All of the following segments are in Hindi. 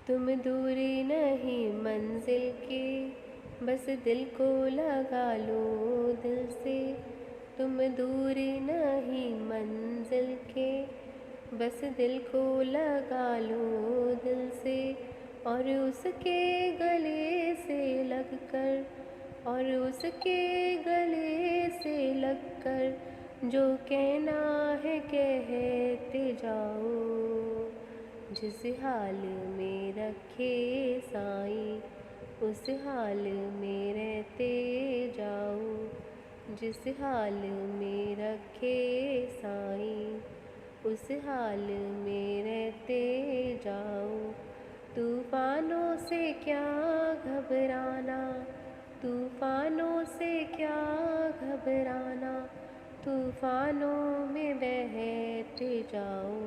तुम दूरी नहीं मंजिल के, बस दिल को लगा लो दिल से। तुम दूरी नहीं मंजिल के, बस दिल को लगा लो दिल से। और उसके गले से लगकर, और उसके गले से लगकर जो कहना है कहते जाओ। जिस हाल में रखे साईं, उस हाल में रहते जाओ। जिस हाल में रखे साईं, उस हाल में रहते जाओ। तूफानों से क्या घबराना, तूफानों से क्या घबराना, तूफानों में बहते जाओ।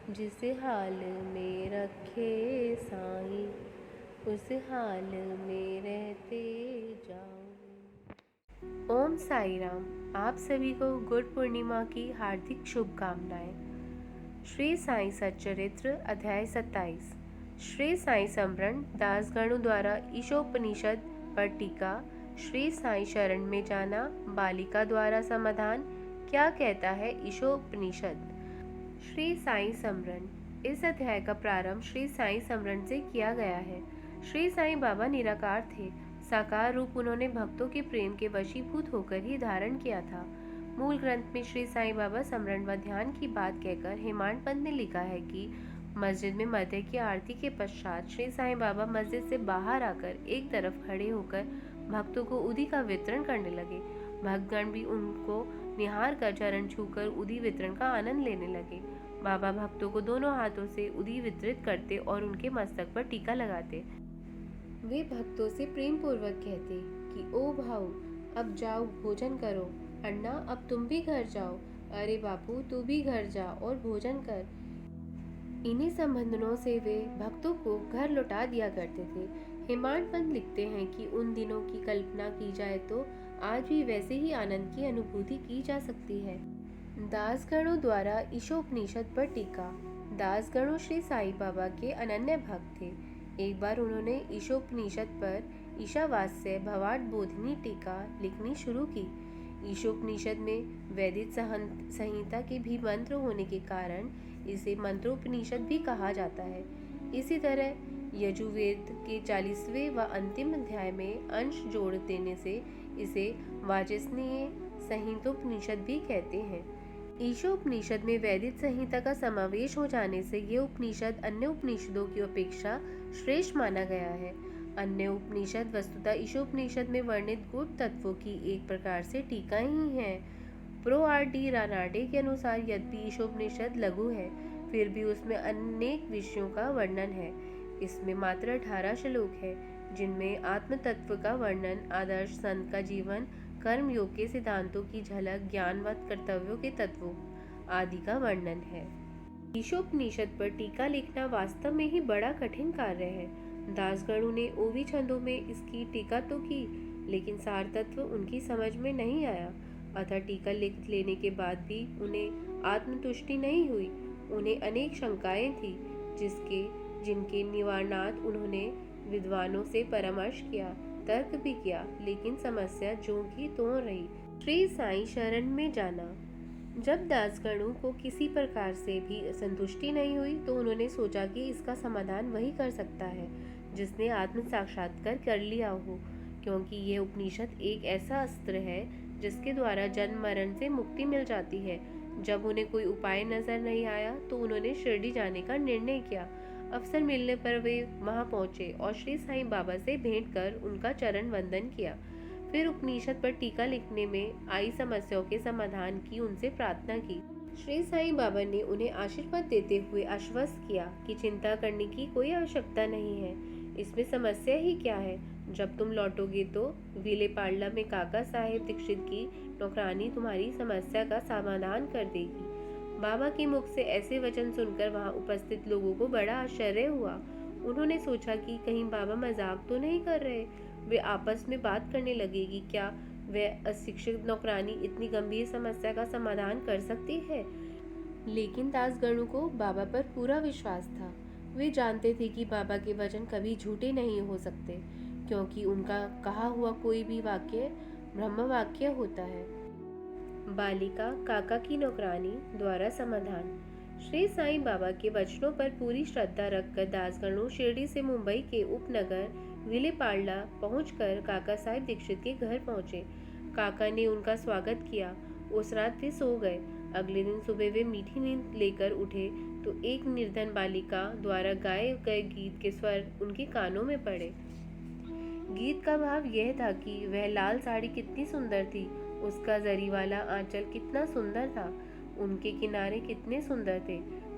जिस हाल में रखे साईं, उस हाल में रहते जाओ। ओम साई राम। आप सभी को गुरु पूर्णिमा की हार्दिक शुभकामनाएं। श्री साईं सच्चरित्र अध्याय 27। श्री साईं समरण दासगणों द्वारा ईशोपनिषद पर टीका। श्री साईं शरण में जाना, बालिका द्वारा समाधान। क्या कहता है ईशोपनिषद? श्री साईं समरण। इस अध्याय का प्रारंभ श्री साईं समरण से किया गया है। श्री साईं बाबा निराकार थे। साकार रूप उन्होंने भक्तों के प्रेम के वशीभूत होकर ही धारण किया था। मूल ग्रंथ में श्री साईं बाबा समरण व ध्यान की बात कहकर हेमाड पंत ने लिखा है कि मस्जिद में मध्य की आरती के पश्चात श्री साईं बाबा मस्जिद से बाहर आकर एक तरफ खड़े होकर भक्तों को उदी का वितरण करने लगे। भक्तगण भी उनको निहार कर चरण छूकर उदी वितरण का आनंद लेने लगे। बाबा भक्तों को दोनों हाथों से उदी वितरित करते और उनके मस्तक पर टीका लगाते। वे भक्तों से प्रेम पूर्वक कहते कि ओ भाऊ, अब जाओ भोजन करो। अन्ना, अब तुम भी घर जाओ। अरे बापू, तू भी घर जा और भोजन कर। इन्हीं संबंधों से वे भक्तों को घर लौटा दिया करते थे। हेमाड पंत लिखते हैं कि उन दिनों की कल्पना की जाए तो आज भी वैसे ही आनंद की अनुभूति की जा सकती है। दासगणों द्वारा ईशोपनिषद पर टीका। दासगणों श्री साईं बाबा के अनन्य भक्त थे। एक बार उन्होंने ईशोपनिषद पर ईशावास्य भवार्थ बोधिनी टीका लिखनी शुरू की। ईशोपनिषद में वैदिक संहिता के भी मंत्र होने के कारण इसे मंत्रोपनिषद भी कहा जाता है। इसी तरह यजुर्वेद के 40वें व अंतिम अध्याय में अंश जोड़ देने से इसे वाजसनेय संहितोपनिषद भी कहते हैं। ईशोपनिषद में वैदिक संहिता का समावेश हो जाने से ये उपनिषद अन्य उपनिषदों की अपेक्षा श्रेष्ठ माना गया है। अन्य उपनिषद वस्तुतः ईशोपनिषद में वर्णित गुण तत्वों की एक प्रकार से टीका ही है। प्रो आर डी रानाडे के अनुसार यद्यपि ईशोपनिषद लघु है, फिर भी उसमें अनेक विषयों का वर्णन है। इसमें मात्र 18 श्लोक है, जिनमें आत्म तत्व का वर्णन, आदर्श संत का जीवन, कर्म योग के सिद्धांतों की झलक, ज्ञानवत कर्तव्यों के तत्वों आदि का वर्णन है। ईशोपनिषद पर टीका लिखना वास्तव में ही बड़ा कठिन कार्य है। दासगणों ने ओवी छंदों में इसकी टीका तो की, लेकिन सार तत्व उनकी समझ में नहीं आया। अतः टीका लिख लेने के बाद भी उन्हें आत्मतुष्टि नहीं हुई। उन्हें अनेक शंकाएं थी, जिनके निवारणार्थ उन्होंने विद्वानों से परामर्श किया, तर्क भी किया, लेकिन समस्या ज्यों की त्यों रही। श्री साईं शरण में जाना। जब दासगणों को किसी प्रकार से भी संतुष्टि नहीं हुई तो उन्होंने सोचा कि इसका समाधान वही कर सकता है जिसने आत्म साक्षात्कार कर लिया हो, क्योंकि यह उपनिषद एक ऐसा अस्त्र है जिसके द्वारा जन्म मरण से मुक्ति मिल जाती है। जब उन्हें कोई उपाय नजर नहीं आया तो उन्होंने शिरडी जाने का निर्णय किया। अवसर मिलने पर वे वहां पहुंचे और श्री साईं बाबा से भेंट कर उनका चरण वंदन किया। फिर उपनिषद पर टीका लिखने में आई समस्याओं के समाधान की उनसे प्रार्थना की। श्री साईं बाबा ने उन्हें आशीर्वाद देते हुए आश्वस्त किया कि चिंता करने की कोई आवश्यकता नहीं है। इसमें समस्या ही क्या है? जब तुम लौटोगे तो विले पार्ला में काका साहेब दीक्षित की नौकरानी तुम्हारी समस्या का समाधान कर देगी। बाबा के मुख से ऐसे वचन सुनकर वहां उपस्थित लोगों को बड़ा आश्चर्य हुआ। उन्होंने सोचा कि कहीं बाबा मजाक तो नहीं कर रहे। वे आपस में बात करने लगे कि क्या वह अशिक्षित नौकरानी इतनी गंभीर समस्या का समाधान कर सकती है। लेकिन दासगणों को बाबा पर पूरा विश्वास था। वे जानते थे कि बाबा के वचन कभी झूठे नहीं हो सकते, क्योंकि उनका कहा हुआ कोई भी वाक्य ब्रह्म वाक्य होता है। बालिका काका की नौकरानी द्वारा समाधान। श्री साईं बाबा के वचनों पर पूरी श्रद्धा रखकर दासगणों शिरडी से मुंबई के उपनगर विलेपार्ला पहुंचकर काका साहेब दीक्षित के घर पहुंचे। काका ने उनका स्वागत किया। उस रात वे सो गए। अगले दिन सुबह वे मीठी नींद लेकर उठे तो एक निर्धन बालिका द्वारा गाए गए गीत के स्वर उनके कानों में पड़े। गीत का भाव यह था कि वह लाल साड़ी कितनी सुंदर थी, उसका जरी वाला आंचल कितना सुंदर था, उनके किनारे कितने सुंदर थे।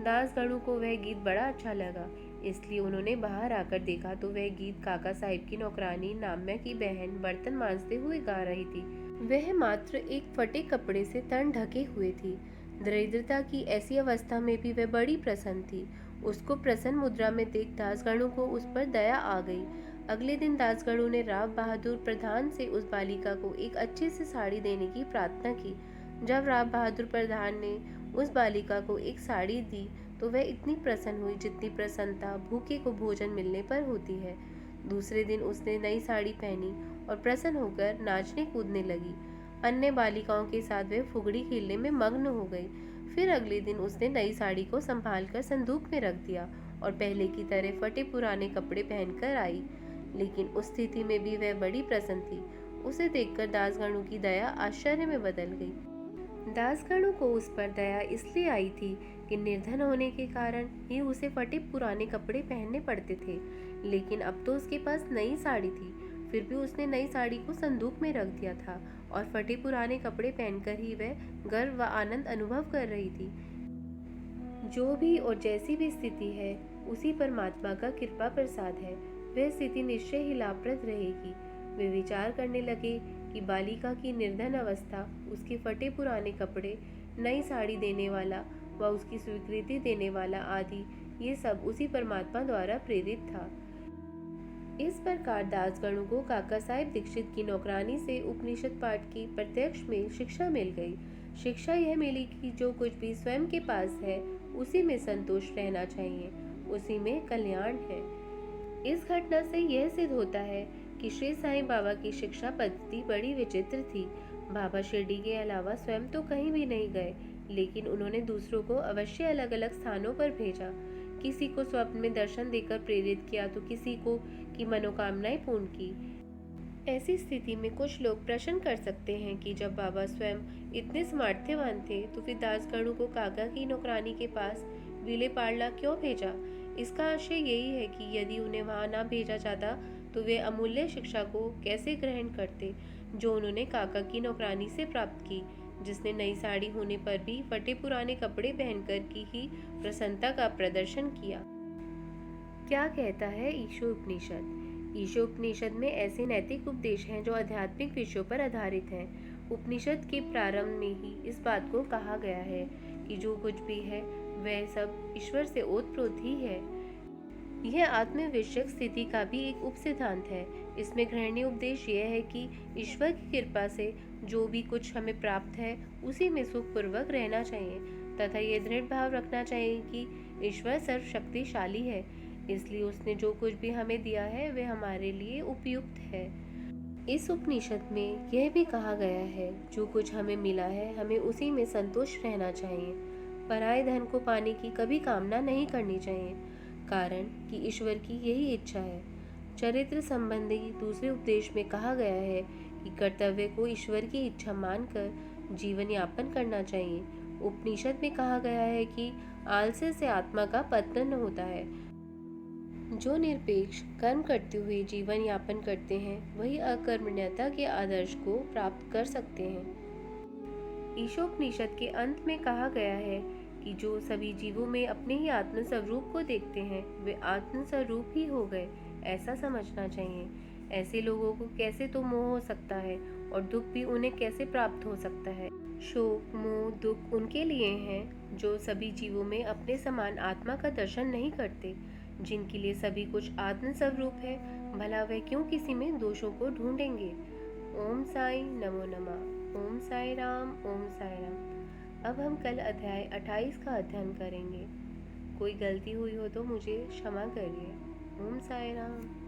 दासगणों को वह गीत बड़ा अच्छा लगा, इसलिए उन्होंने बाहर आकर देखा तो वह गीत काका साहिब की नौकरानी नाम्या की बहन बर्तन मांजते हुए गा रही थी। वह मात्र एक फटे कपड़े से तन ढके हुए थी। दरिद्रता की ऐसी अवस्था में भी वह बड़ी प्रसन्न थी। उसको प्रसन्न मुद्रा में देख दासगणों को उस पर दया आ गई। अगले दिन दासगणों ने राव बहादुर प्रधान से उस बालिका को एक अच्छी सी साड़ी देने की प्रार्थना की। जब राव बहादुर प्रधान ने उस बालिका को एक साड़ी दी तो वह इतनी प्रसन्न हुई जितनी प्रसन्नता भूखे को भोजन मिलने पर होती है। दूसरे दिन उसने नई साड़ी पहनी और प्रसन्न होकर नाचने कूदने लगी। अन्य बालिकाओं के साथ वह फुगड़ी खेलने में मग्न हो गई। फिर अगले दिन उसने नई साड़ी को संभालकर संदूक में रख दिया और पहले की तरह फटे पुराने कपड़े पहनकर आई। लेकिन उस स्थिति में भी वह बड़ी प्रसन्न थी। उसे देखकर दासगणों की दया आश्चर्य में बदल गई। दासगणों को उस पर दया इसलिए आई थी कि निर्धन होने के कारण ही उसे फटे पुराने कपड़े पहनने पड़ते थे, लेकिन अब तो उसके पास नई साड़ी थी। फिर भी उसने नई साड़ी को संदूक में रख दिया था और फटे पुराने कपड़े पहनकर ही वह गर्व व आनंद अनुभव कर रही थी। जो भी और जैसी भी स्थिति है, उसी परमात्मा का कृपा प्रसाद है। वह स्थिति निश्चय ही लाभप्रद रहेगी। वे विचार करने लगे कि बालिका की निर्धन अवस्था, उसके फटे पुराने कपड़े, नई साड़ी देने वाला व उसकी स्वीकृति देने वाला आदि, ये सब उसी परमात्मा द्वारा प्रेरित था। इस प्रकार दासगणों को काका साहेब दीक्षित की नौकरानी से उपनिषद पाठ की प्रत्यक्ष में शिक्षा मिल गई। शिक्षा यह मिली कि जो कुछ भी स्वयं के पास है उसी में संतोष रहना चाहिए, उसी में कल्याण है। इस घटना से यह सिद्ध होता है कि श्री साईं बाबा की शिक्षा पद्धति बड़ी विचित्र थी। बाबा शिरडी के अलावा स्वयं तो कहीं भी नहीं गए, लेकिन उन्होंने दूसरों को अवश्य अलग अलग स्थानों पर भेजा। किसी को स्वप्न में दर्शन देकर प्रेरित किया तो किसी को की मनोकामनाएं पूर्ण की। ऐसी स्थिति में कुछ लोग प्रश्न कर सकते हैं कि जब बाबा स्वयं इतने सामर्थ्यवान थे तो फिर दासगणों को काका की नौकरानी के पास विलेपार्ला क्यों भेजा। इसका आशय यही है कि यदि उन्हें वहां ना भेजा जाता तो वे अमूल्य शिक्षा को कैसे ग्रहण करते जो उन्होंने काका की नौकरानी से प्राप्त की, जिसने नई साड़ी होने पर भी फटे पुराने कपड़े पहनकर की ही प्रसन्नता का प्रदर्शन किया। क्या कहता है ईशोपनिषद? ईशोपनिषद में ऐसे नैतिक उपदेश हैं जो आध्यात्मिक विषयों पर आधारित हैं। उपनिषद के प्रारंभ में ही इस बात को कहा गया है कि जो कुछ भी है वह सब ईश्वर से ओतप्रोत ही है। यह आत्मविषयक स्थिति का भी एक उप सिद्धांत है। इसमें ग्रहणीय उपदेश यह है कि ईश्वर की कृपा से जो भी कुछ हमें प्राप्त है उसी में सुखपूर्वक रहना चाहिए तथा यह दृढ़ भाव रखना चाहिए कि ईश्वर सर्वशक्तिशाली है, इसलिए उसने जो कुछ भी हमें दिया है वह हमारे लिए उपयुक्त है। इस उपनिषद में यह भी कहा गया है जो कुछ हमें मिला है हमें उसी में संतुष्ट रहना चाहिए। पराये धन को पाने की कभी कामना नहीं करनी चाहिए, कारण कि ईश्वर की यही इच्छा है। चरित्र संबंधी दूसरे उपदेश में कहा गया है कि कर्तव्य को ईश्वर की इच्छा मानकर जीवन यापन करना चाहिए। उपनिषद में कहा गया है कि आलस्य से आत्मा का पतन होता है। जो निरपेक्ष कर्म करते हुए जीवन यापन करते हैं वही अकर्मण्यता के आदर्श को प्राप्त कर सकते हैं। ईशोपनिषद के अंत में कहा गया है कि जो सभी जीवों में अपने ही आत्म स्वरूप को देखते हैं वे आत्म स्वरूप ही हो गए, ऐसा समझना चाहिए। ऐसे लोगों को कैसे तो मोह हो सकता है और दुख भी उन्हें कैसे प्राप्त हो सकता है। शोक मोह दुख उनके लिए हैं जो सभी जीवों में अपने समान आत्मा का दर्शन नहीं करते, जिनके लिए सभी कुछ आत्म स्वरूप है, भला वह क्यों किसी में दोषों को ढूंढेंगे। ओम साई नमो नमः। ओम साई राम। ओम साई राम। अब हम कल अध्याय 28 का अध्ययन करेंगे। कोई गलती हुई हो तो मुझे क्षमा करिए। ओम साई राम।